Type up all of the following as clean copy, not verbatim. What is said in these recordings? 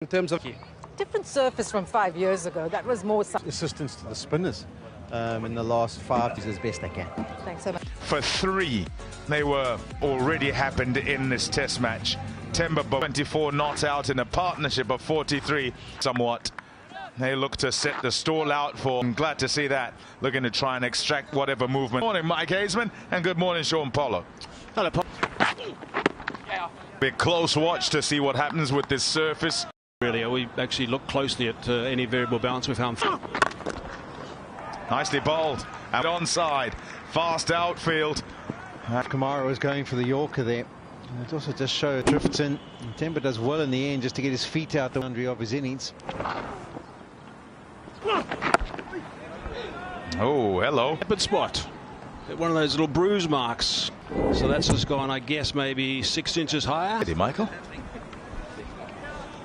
In terms of different surface from 5 years ago, that was more assistance to the spinners in the last 5 years as best they can. Thanks so much. For 3, they were already happened in this test match. Timber 24 not out in a partnership of 43 somewhat. They look to set the stall out for. I'm glad to see that. Looking to try and extract whatever movement. Good morning, Mike Hazeman, and good morning, Sean Polo. hello, Paul. Be a close watch to see what happens with this surface. Really, we actually look closely at any variable balance we found. Nicely bowled and onside. Fast outfield. Kamara was going for the Yorker there. And it also just showed drifts in. And Timber does well in the end just to get his feet out the boundary of his innings. Oh, hello. Good spot. One of those little bruise marks. So that's just gone, I guess, maybe 6 inches higher. Hey, Michael.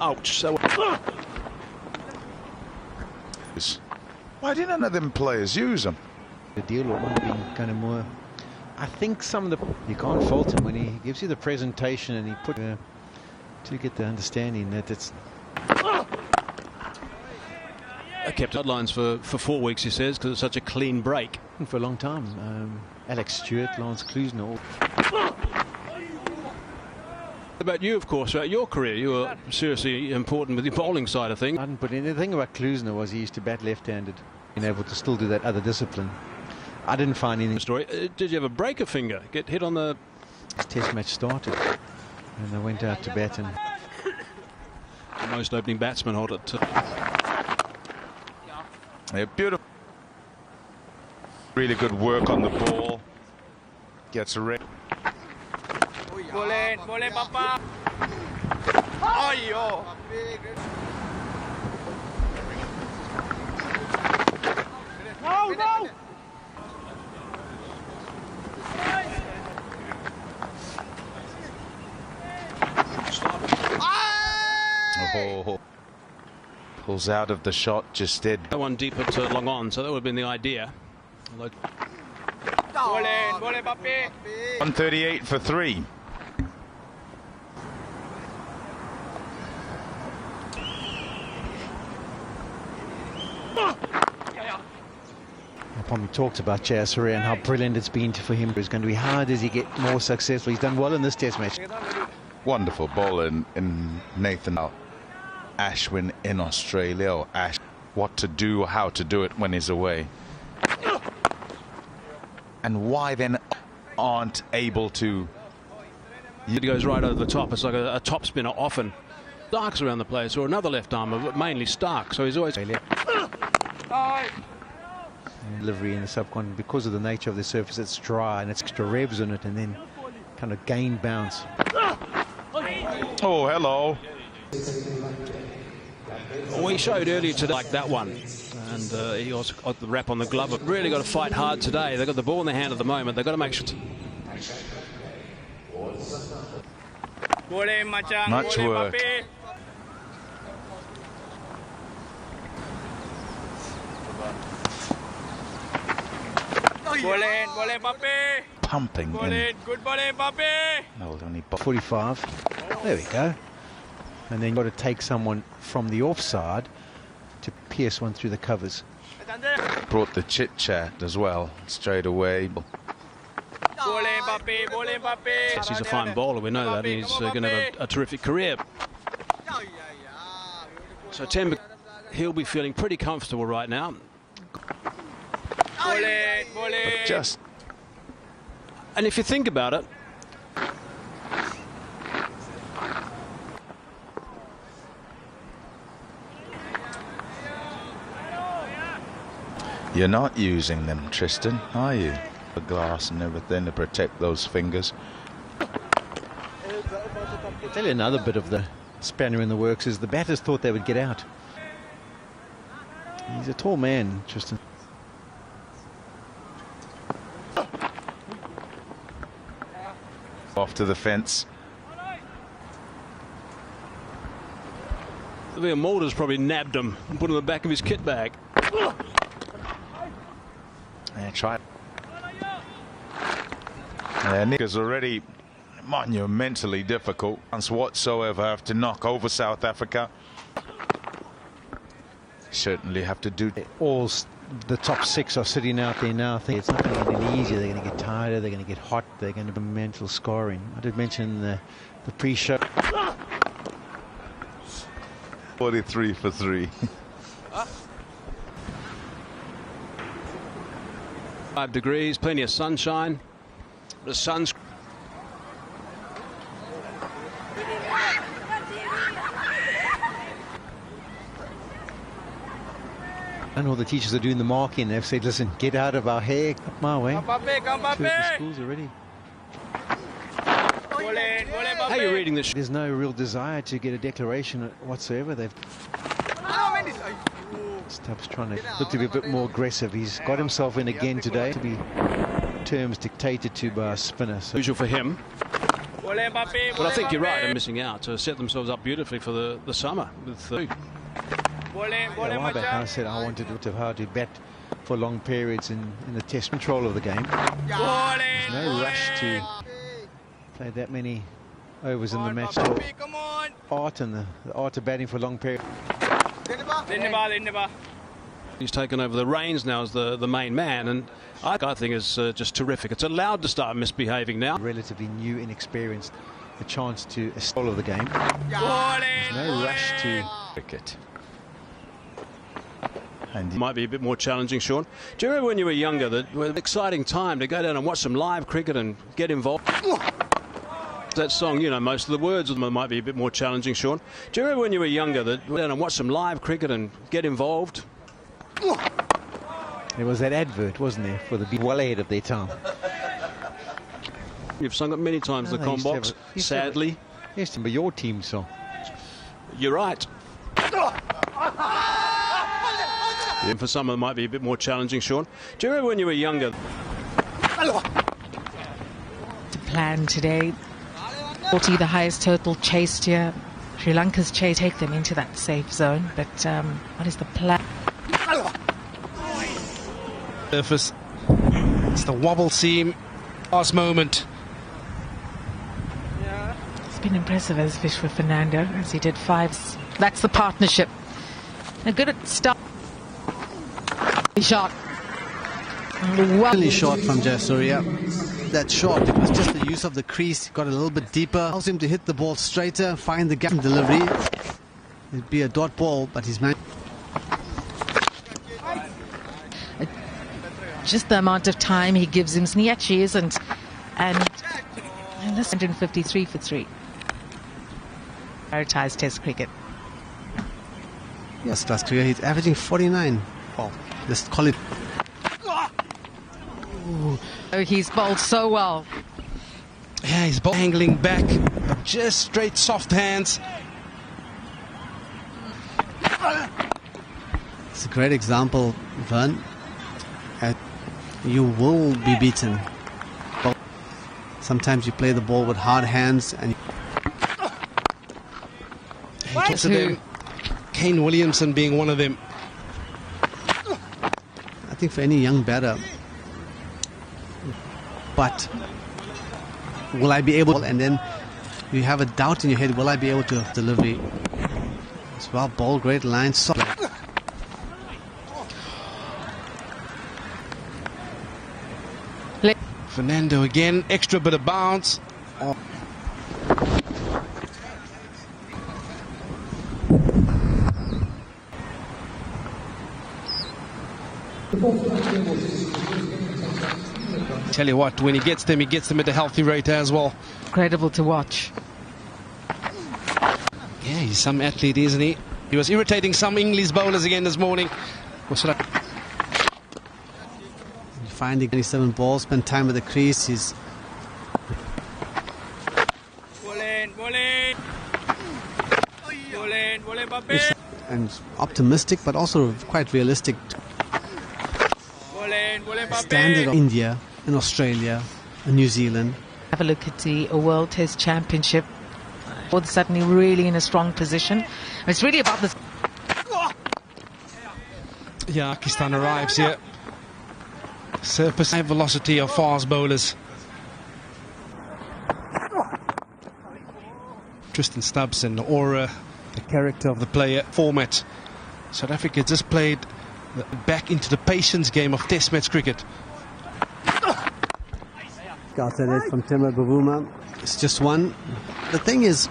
Ouch. So why didn't none of them players use them? The deal might have been kind of more. I think some of the you can't fault him when he gives you the presentation and he put to get the understanding that it's. I kept headlines for 4 weeks, he says, because it's such a clean break. For a long time. Alex Stewart, Lance Klusener. About you, of course, throughout your career, you were seriously important with the bowling side of things. I didn't put anything about Klusener was he used to bat left-handed, being able to still do that other discipline. I didn't find anything. Story. Did you ever break a finger? Get hit on the. This test match started, and I went out to bat, and Most opening batsmen hold it. Yeah, beautiful. Really good work on the ball. Gets a red. Boleh Papa. Ayo. No. Oh, pulls out of the shot, just did. One deep at long on, so that would have been the idea. Although 138 for 3. Pommy talked about Jayasuriya and how brilliant it's been for him. It's going to be hard as he get more successful. He's done well in this test match. Wonderful ball in Nathan Ashwin in Australia, or Ash, what to do, how to do it when he's away. And why then aren't able to. It goes right over the top. It's like a top spinner often. Stark's around the place, or another left armer, but mainly Stark. So he's always. Delivery in the subcontinent, because of the nature of the surface, it's dry and it's extra revs on it, and then kind of gain bounce. Oh, hello. We showed earlier today like that one, and he also got the wrap on the glove. But really got to fight hard today. They've got the ball in their hand at the moment. They've got to make sure. Much work. Boleh Pape. Pumping in. Good boleh Pape. No, only 45. There we go. And then you've got to take someone from the offside to pierce one through the covers. brought the chit chat as well straight away. Yes, he's a fine bowler, we know that. He's going to have a terrific career. So Timber, he'll be feeling pretty comfortable right now. But just. And if you think about it, You're not using them, Tristan, are you? The glass and everything to protect those fingers. I'll tell you another bit of the spanner in the works is the batters thought they would get out. He's a tall man, Tristan. Off to the fence. Liam Mulder's probably nabbed him and put him in the back of his kit bag. Yeah, try. Nick is already monumentally difficult whatsoever have to knock over South Africa. Certainly have to do. All the top 6 are sitting out there now. I think it's not going to get any easier. They're going to get tired. They're going to get hot. They're going to be mental scoring. I did mention the pre-show. 43 for 3. 5 degrees, plenty of sunshine. The sun's. And all the teachers are doing the marking. They've said, listen, get out of our hair. Up my way. Come Papi, come Two of the Papi. schools already. Boleh, boleh How are you Papi. reading this? There's no real desire to get a declaration whatsoever. They've Stubbs trying to look to be a bit more aggressive. He's got himself in again today to be terms dictated to by a spinner. So Usual for him. Boleh Papi, But I think boleh, you're right. Papi. They're missing out to set themselves up beautifully for the summer. With Boleh, a boleh while back I macam. said I wanted to how to bat for long periods in the test control of the game. Boleh, No boleh. rush to play that many overs in Come the on, match. Papi, come on. Art and the art of batting for long periods. Ini ba. he's taken over the reins now as the main man, and I think is just terrific. It's allowed to start misbehaving now. Relatively new, inexperienced, a chance to all of the game. Boleh, No rush to Cricket. Might be a bit more challenging, Sean. Do you remember when you were younger that it was an exciting time to go down and watch some live cricket and get involved? That song, you know, most of the words of them might be a bit more challenging, Sean. Do you remember when you were younger that you went down and watch some live cricket and get involved? There was that advert, wasn't there, for the be well ahead of their time. You've sung it many times, No, the they used to have Combox, a- used to have a- sadly. Yes, but your team song. You're right. And for some, it might be a bit more challenging, Sean. Do you remember when you were younger? Plan today. 40, the highest total chased here. Sri Lanka's chase take them into that safe zone. But what is the plan? Surface. It's the wobble seam. Last moment. It's been impressive as fish for Fernando, as he did 5. That's the partnership. They're good at start. Shot. Really short from Jayasuriya. That shot, it was just the use of the crease, got a little bit deeper, allows him to hit the ball straighter, find the gap in delivery. It'd be a dot ball, but he's managed. Just the amount of time he gives him. He actually isn't. And that's 153 for 3. Prioritised Test cricket. Yes, last career he's averaging 49. Well, let's call it. Oh, he's bowled so well. Yeah, he's ball angling back, but just straight soft hands. It's a great example, Vern. You will be beaten. But sometimes you play the ball with hard hands and He talks to them. Kane Williamson being one of them. I think for any young batter, but will I be able, and then you have a doubt in your head, will I be able to delivery as well? Ball, great line, soft. Fernando again, extra bit of bounce. Oh. Tell you what, when he gets them at a healthy rate as well. Incredible to watch. Yeah, he's some athlete, isn't he? He was irritating some English bowlers again this morning. Finding 27 balls, spend time with the crease. He's Boleh, boleh. Boleh, boleh Papi. and optimistic, but also quite realistic. Boleh, boleh Standard of Papi. India and Australia and New Zealand. Have a look at the World Test Championship. All of a sudden, you're really in a strong position. It's really about the. Yeah, Pakistan arrives here. Surface high velocity of fast bowlers. Tristan Stubbs and Aura the character of the player format. South Africa just played back into the patience game of Test match cricket. Outside edge from Timber Bavuma. It's just one. The thing is,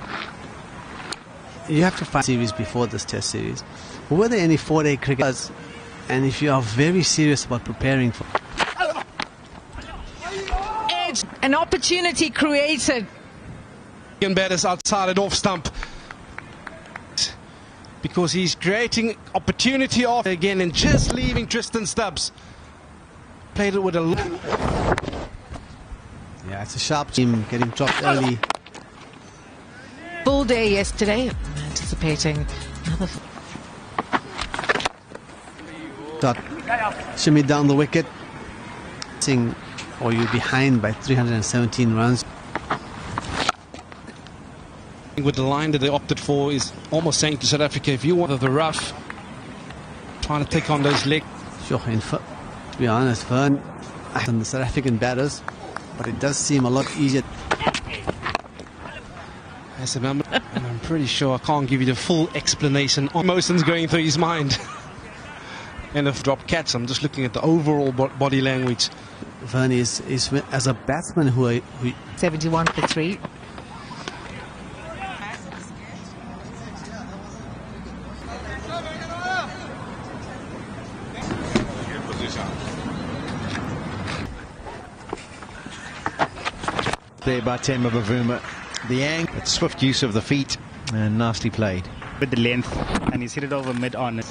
you have to find a series before this Test series. Were there any 4-day cricketers? And if you are very serious about preparing for Edge, an opportunity created. Batters outside an off stump, because he's creating opportunity off again and just leaving Tristan Stubbs. Played it with a... Yeah, it's a sharp team getting dropped early. Full day yesterday. Anticipating another... Dot shimmy down the wicket. Or you're behind by 317 runs. With the line that they opted for is almost saying to South Africa, if you want the rough, trying to take on those legs. Sure, to be honest, Fern and the South African batters, but it does seem a lot easier. As a member, and I'm pretty sure I can't give you the full explanation on emotions going through his mind. And if drop catch, I'm just looking at the overall body language. Fern is as a batsman who 71 for 3. There by Temba Bavuma. The angle, swift use of the feet, and nicely played. With the length, and he's hit it over mid-on.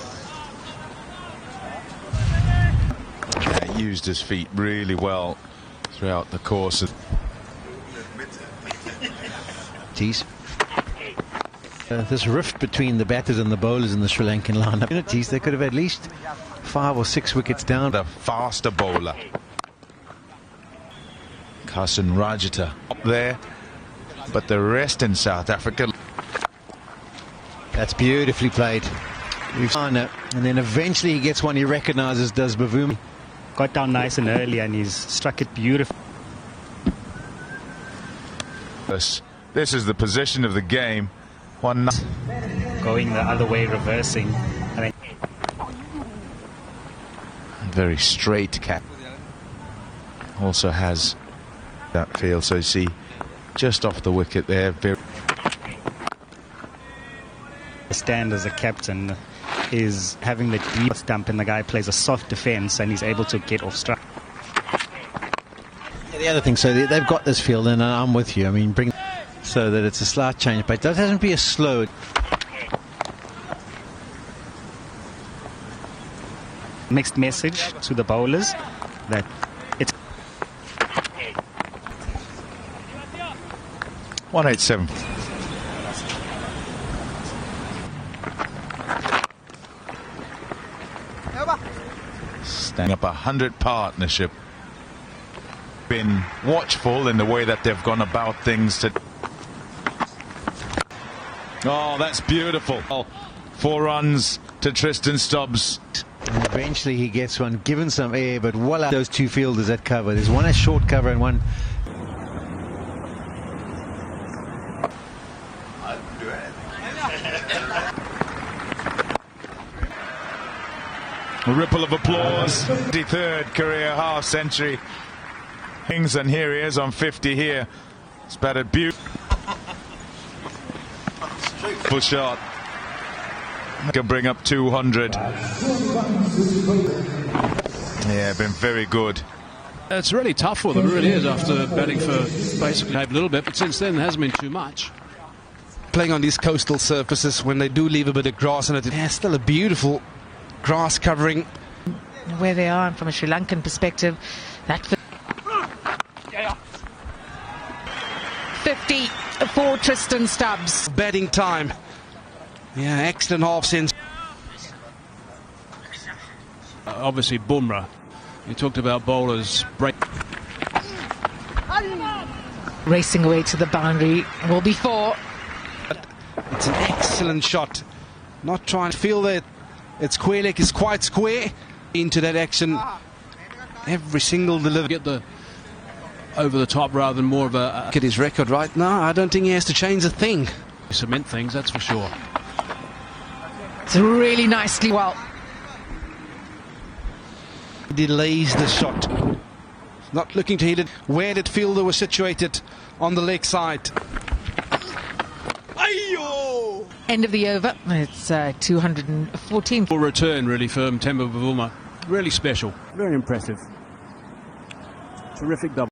Used his feet really well throughout the course. This rift between the batters and the bowlers in the Sri Lankan lineup. They could have at least 5 or 6 wickets down. The faster bowler, Kasan Rajata, up there, but the rest in South Africa. That's beautifully played. And then eventually he gets one he recognises, does Bavuma. Got down nice and early, and he's struck it beautifully. This is the position of the game. One going the other way, reversing. Very straight cap. Also has that field, so you see just off the wicket there. Very stand as a captain is having the deep stump, and the guy plays a soft defence, and he's able to get off strike. The other thing, so they've got this field, and I'm with you. I mean, bring so that it's a slight change, but it doesn't be a slow. Mixed message to the bowlers that it's 187. Standing up 100 partnership. Been watchful in the way that they've gone about things. Oh, that's beautiful. 4 runs to Tristan Stubbs. And eventually he gets one, given some air, but voila, those 2 fielders at cover. There's one a short cover and one. A ripple of applause. 53rd career half century. Hings, and here he is on 50 here. It's batted beautiful. Full shot. Can bring up 200. Yeah, been very good. It's really tough for them, it really is, after batting for basically a little bit, but since then there hasn't been too much. Playing on these coastal surfaces, when they do leave a bit of grass in it, it's still a beautiful grass covering. Where they are, and from a Sri Lankan perspective, that's 50 for Tristan Stubbs. Batting time. Yeah, excellent half sense. Obviously Bumrah, you talked about bowlers break. Racing away to the boundary, will be 4. It's an excellent shot. Not trying to feel that its square leg is quite square into that action. Every single delivery. Get the over the top rather than more of a... Look at his record right now. I don't think he has to change a thing. Cement things, that's for sure. It's really nicely well. Delays the shot. Not looking to hit it where that fielder was situated on the leg side. End of the over. It's 214. Full return really for Temba Bavuma. Really special. Very impressive. Terrific double.